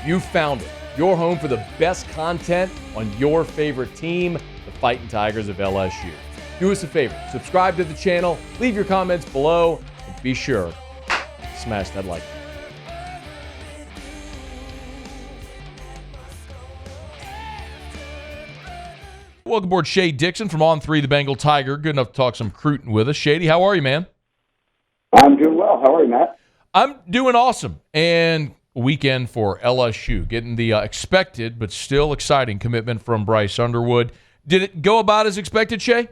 You found it. Your home for the best content on your favorite team, the Fighting Tigers of LSU. Do us a favor. Subscribe to the channel. Leave your comments below. And be sure to smash that like button. Welcome aboard Shea Dixon from On3 the Bengal Tiger. Good enough to talk some recruiting with us. Shady, how are you, man? I'm doing well. How are you, Matt? I'm doing awesome. And weekend for LSU, getting the expected but still exciting commitment from Bryce Underwood. Did it go about as expected, Shea?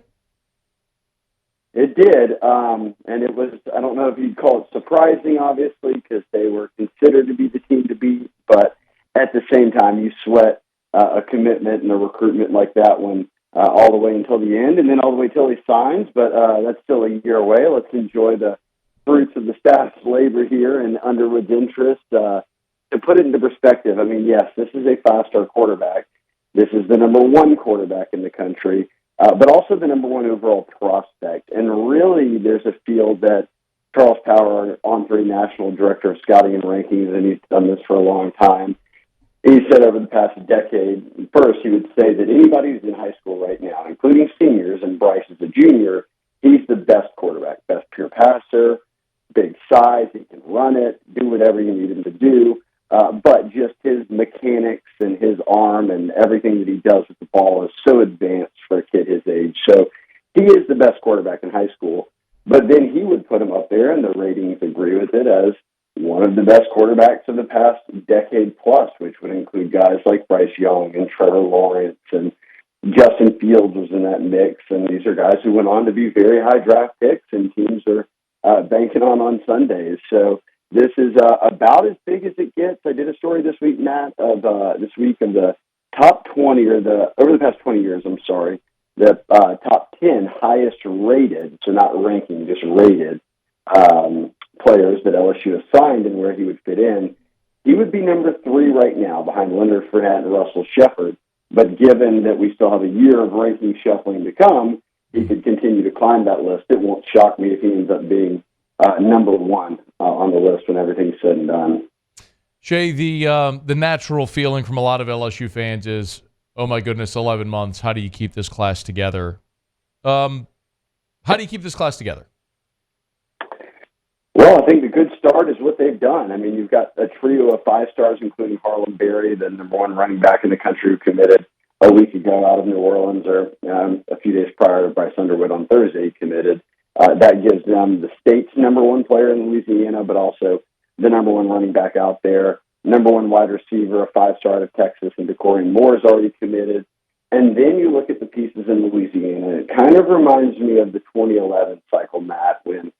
It did, and it was, I don't know if you'd call it surprising, obviously, because they were considered to be the team to beat, but at the same time, you sweat a commitment and a recruitment like that one all the way until the end, and then all the way till he signs, but that's still a year away. Let's enjoy the fruits of the staff's labor here and Underwood's interest. To put it into perspective, I mean, yes, this is a five-star quarterback. This is the number one quarterback in the country, but also the number one overall prospect. And really, there's a field that Charles Power, On3 National Director of Scouting and Rankings, and he's done this for a long time. He said over the past decade, first, he would say that anybody who's in high school right now, including seniors, and Bryce is a junior, he's the best quarterback, best pure passer, big size, he can run it, do whatever you need him to do. But just his mechanics and his arm and everything that he does with the ball is so advanced for a kid his age. So he is the best quarterback in high school. But then he would put him up there, and the ratings agree with it, as one of the best quarterbacks of the past decade plus, which would include guys like Bryce Young and Trevor Lawrence, and Justin Fields was in that mix. And these are guys who went on to be very high draft picks, and teams are banking on Sundays. So this is about as big as it gets. I did a story this week, Matt, of the top 20, or over the past 20 years, the top 10 highest rated, so not ranking, just rated, players that LSU has signed and where he would fit in. He would be number 3 right now, behind Leonard Fournette and Russell Shepard. But given that we still have a year of ranking shuffling to come, he could continue to climb that list. It won't shock me if he ends up being number 1 on the list when everything's said and done. Shea, the natural feeling from a lot of LSU fans is, oh my goodness, 11 months. How do you keep this class together? How do you keep this class together? Well, I think the good start is what they've done. I mean, you've got a trio of 5 stars, including Harlem, the number 1 running back in the country, who committed a week ago out of New Orleans, or a few days prior to Bryce Underwood on Thursday committed. That gives them the state's number 1 player in Louisiana, but also the number 1 running back out there, number 1 wide receiver, a 5-star out of Texas, and DeCorian Moore is already committed. And then you look at the pieces in Louisiana. It kind of reminds me of the 2011 cycle, Matt, when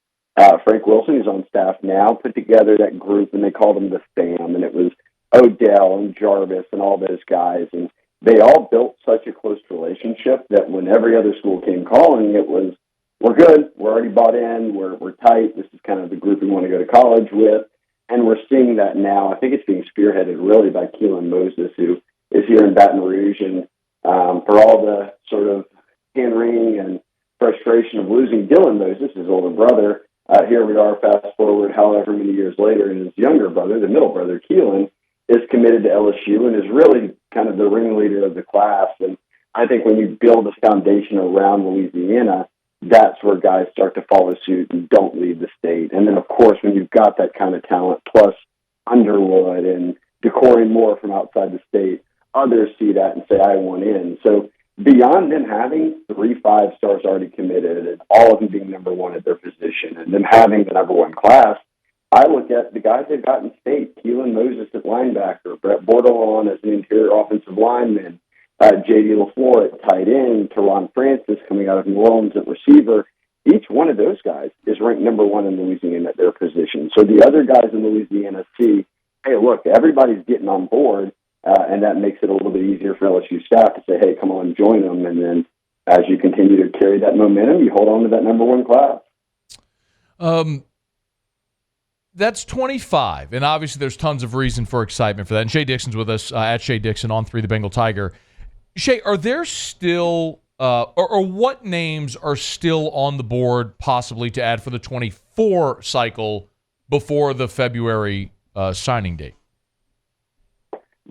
Frank Wilson, who's on staff now, put together that group, and they called them the Fam, and it was Odell and Jarvis and all those guys. And they all built such a close relationship that when every other school came calling, it was, we're good, we're already bought in, we're tight, this is kind of the group we want to go to college with. And we're seeing that now. I think it's being spearheaded really by Keelan Moses, who is here in Baton Rouge. And for all the sort of hand-wringing and frustration of losing Dylan Moses, his older brother, here we are, fast forward however many years later, and his younger brother, the middle brother, Keelan, is committed to LSU and is really kind of the ringleader of the class. And I think when you build a foundation around Louisiana, that's where guys start to follow suit and don't leave the state. And then, of course, when you've got that kind of talent, plus Underwood and DeCorian Moore from outside the state, others see that and say, I want in. So beyond them having 3 5-stars already committed, and all of them being number 1 at their position, and them having the number 1 class, I look at the guys they've got in state: Keelan Moses at linebacker, Brett Bordelon as an interior offensive lineman, J.D. LaFleur at tight end, Teron Francis coming out of New Orleans at receiver. Each one of those guys is ranked number 1 in Louisiana at their position. So the other guys in Louisiana see, hey, look, everybody's getting on board, and that makes it a little bit easier for LSU staff to say, hey, come on, join them. And then as you continue to carry that momentum, you hold on to that number 1 class. That's 25, and obviously there's tons of reason for excitement for that. And Shea Dixon's with us at Shea Dixon On3 the Bengal Tiger. Shea, are there still or what names are still on the board possibly to add for the 24 cycle before the February signing date?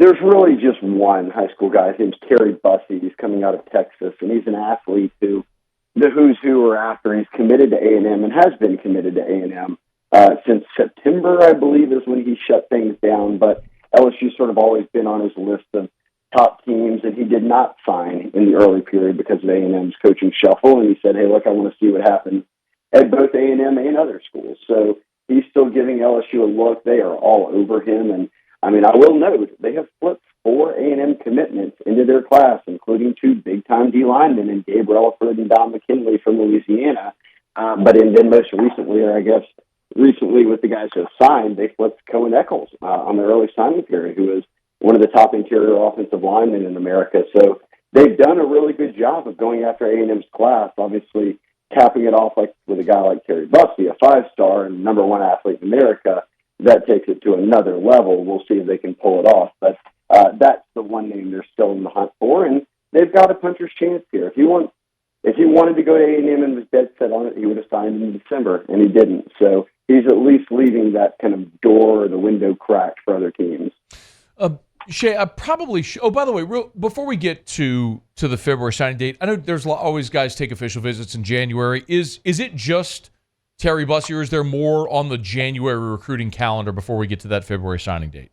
There's really just one high school guy. His name's Terry Bussey. He's coming out of Texas, and he's an athlete who the who's who are after. He's committed to A&M and has been committed to A&M since September, I believe, is when he shut things down. But LSU's sort of always been on his list of top teams, and he did not sign in the early period because of A&M's coaching shuffle. And he said, hey, look, I want to see what happens at both A&M and other schools. So he's still giving LSU a look. They are all over him. And, I mean, I will note, they have flipped 4 A&M commitments into their class, including 2 big-time D linemen in Gabe Relaford and Don McKinley from Louisiana. Then most recently, or I guess recently with the guys who have signed, they flipped Cohen Eccles on the early signing period, who is one of the top interior offensive linemen in America. So they've done a really good job of going after A&M's class, obviously capping it off like with a guy like Terry Bussey, a 5-star and number 1 athlete in America. That takes it to another level. We'll see if they can pull it off. But that's the one name they're still in the hunt for, and they've got a puncher's chance here. If he wanted to go to A&M and was dead set on it, he would have signed in December, and he didn't. So he's at least leaving that kind of door or the window cracked for other teams. Shea, I probably oh, by the way, before we get to the February signing date, I know there's always guys take official visits in January. Is it just Terry Bussey, or is there more on the January recruiting calendar before we get to that February signing date?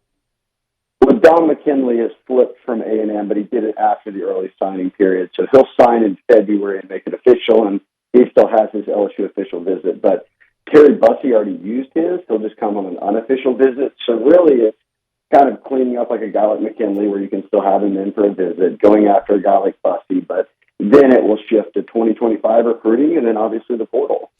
Well, Don McKinley has flipped from A&M, but he did it after the early signing period. So he'll sign in February and make it official, and he still has his LSU official visit. But Terry Bussey already used his. He'll just come on an unofficial visit. So really it's kind of cleaning up like a guy like McKinley, where you can still have him in for a visit, going after a guy like Bussey. But then it will shift to 2025 recruiting, and then obviously the portal.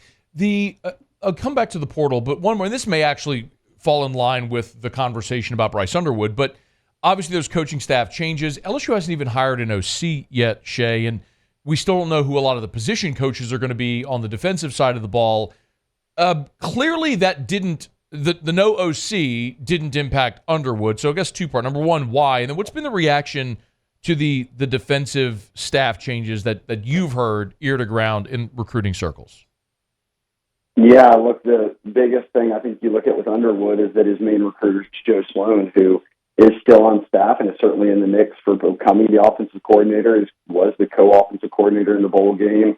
I'll come back to the portal, but one more, and this may actually fall in line with the conversation about Bryce Underwood, but obviously there's coaching staff changes. LSU hasn't even hired an OC yet, Shea, and we still don't know who a lot of the position coaches are going to be on the defensive side of the ball. Clearly that didn't, the no OC didn't impact Underwood, so I guess 2-part. Number one, why? And then what's been the reaction to the defensive staff changes that you've heard ear to ground in recruiting circles? Yeah, look, the biggest thing I think you look at with Underwood is that his main recruiter is Joe Sloan, who is still on staff and is certainly in the mix for becoming the offensive coordinator. He was the co-offensive coordinator in the bowl game.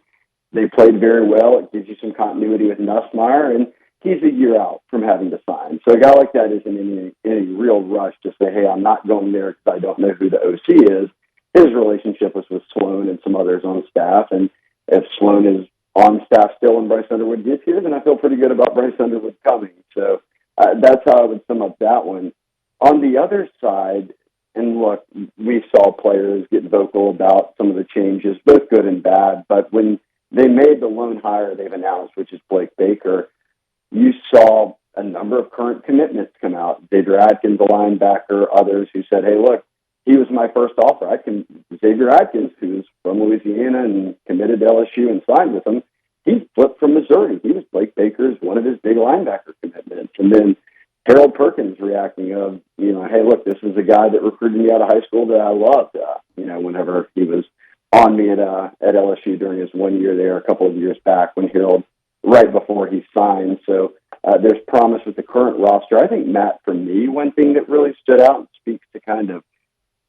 They played very well. It gives you some continuity with Nussmeier, and he's a year out from having to sign. So a guy like that isn't in any real rush to say, hey, I'm not going there because I don't know who the OC is. His relationship was with Sloan and some others on staff, and if Sloan is on staff still and Bryce Underwood gets here, then I feel pretty good about Bryce Underwood coming. So that's how I would sum up that one. On the other side, and look, we saw players get vocal about some of the changes, both good and bad, but when they made the lone hire they've announced, which is Blake Baker, you saw a number of current commitments come out. Xavier Atkins, a linebacker, others who said, hey, look, he was my first offer. Xavier Atkins, who's from Louisiana and committed to LSU and signed with him, he flipped from Missouri. He was Blake Baker's, one of his big linebacker commitments. And then Harold Perkins reacting of, hey, look, this is a guy that recruited me out of high school that I loved, whenever he was on me at LSU during his 1 year there a couple of years back when Harold, right before he signed. So there's promise with the current roster. I think, Matt, for me, one thing that really stood out and speaks to kind of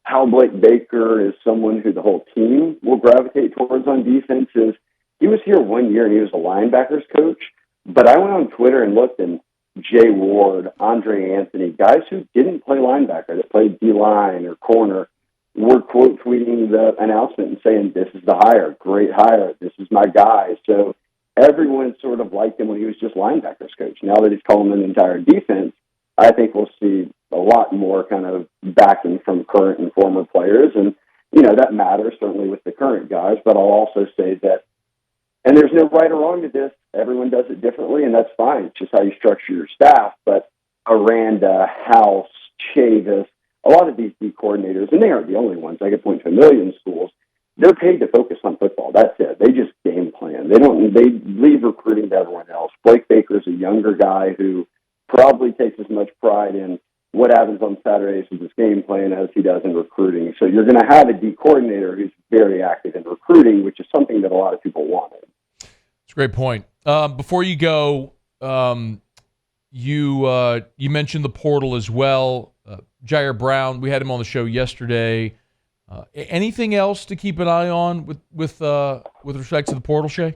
how Blake Baker is someone who the whole team will gravitate towards on defense is he was here 1 year and he was a linebackers coach, but I went on Twitter and looked, and Jay Ward, Andre Anthony, guys who didn't play linebacker, that played D-line or corner, were quote tweeting the announcement and saying, this is the hire, great hire, this is my guy. So everyone sort of liked him when he was just linebackers coach. Now that he's calling an entire defense, I think we'll see a lot more kind of backing from current and former players. And, that matters certainly with the current guys, but I'll also say that, and there's no right or wrong to this, everyone does it differently, and that's fine. It's just how you structure your staff. But Aranda, House, Chavis, a lot of these D coordinators, and they aren't the only ones. I could point to a million schools. They're paid to focus on football. That's it. They just game plan. They leave recruiting to everyone else. Blake Baker is a younger guy who probably takes as much pride in what happens on Saturdays with his game plan as he does in recruiting. So you're going to have a D coordinator who's very active in recruiting, which is something that a lot of people wanted. It's a great point. Before you go, you mentioned the portal as well. Jair Brown, we had him on the show yesterday. Anything else to keep an eye on with respect to the portal, Shea?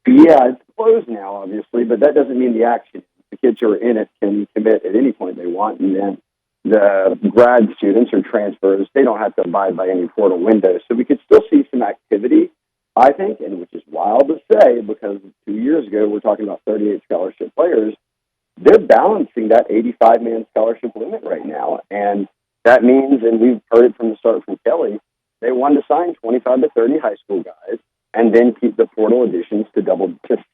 Yeah, it's closed now, obviously, but that doesn't mean the action. The kids who are in it can commit at any point they want, and then the grad students or transfers, they don't have to abide by any portal window. So we could still see some activity, I think, and which is wild to say because 2 years ago we're talking about 38 scholarship players. They're balancing that 85-man scholarship limit right now, and that means, and we've heard it from the start from Kelly, they want to sign 25 to 30 high school guys and then keep the portal additions to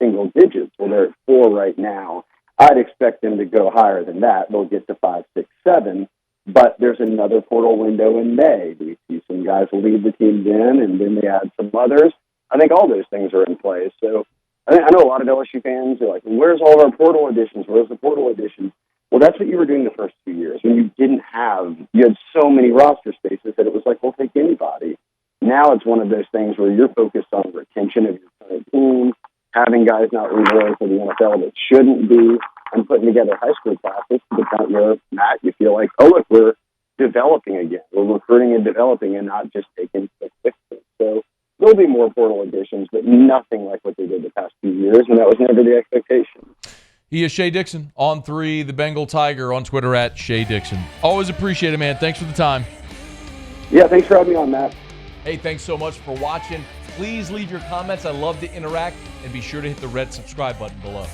single digits. Well, they're at 4 right now. I'd expect them to go higher than that. They'll get to 5, 6, 7. But there's another portal window in May. We see some guys lead the teams in, and then they add some others. I think all those things are in place. So I know a lot of LSU fans are like, where's all of our portal additions? Where's the portal additions? Well, that's what you were doing the first 2 years when you had so many roster spaces that it was like, we'll take anybody. Now it's one of those things where you're focused on retention of your current team, having guys not re-enroll for the NFL that shouldn't be, and putting together high school classes to the point where, Matt, you feel like, oh, look, we're developing again. We're recruiting and developing and not just taking quick fixes. So there'll be more portal additions, but nothing like what they did the past few years, and that was never the expectation. He is Shea Dixon, On3, the Bengal Tiger, on Twitter at Shea Dixon. Always appreciate it, man. Thanks for the time. Yeah, thanks for having me on, Matt. Hey, thanks so much for watching. Please leave your comments. I love to interact, and be sure to hit the red subscribe button below.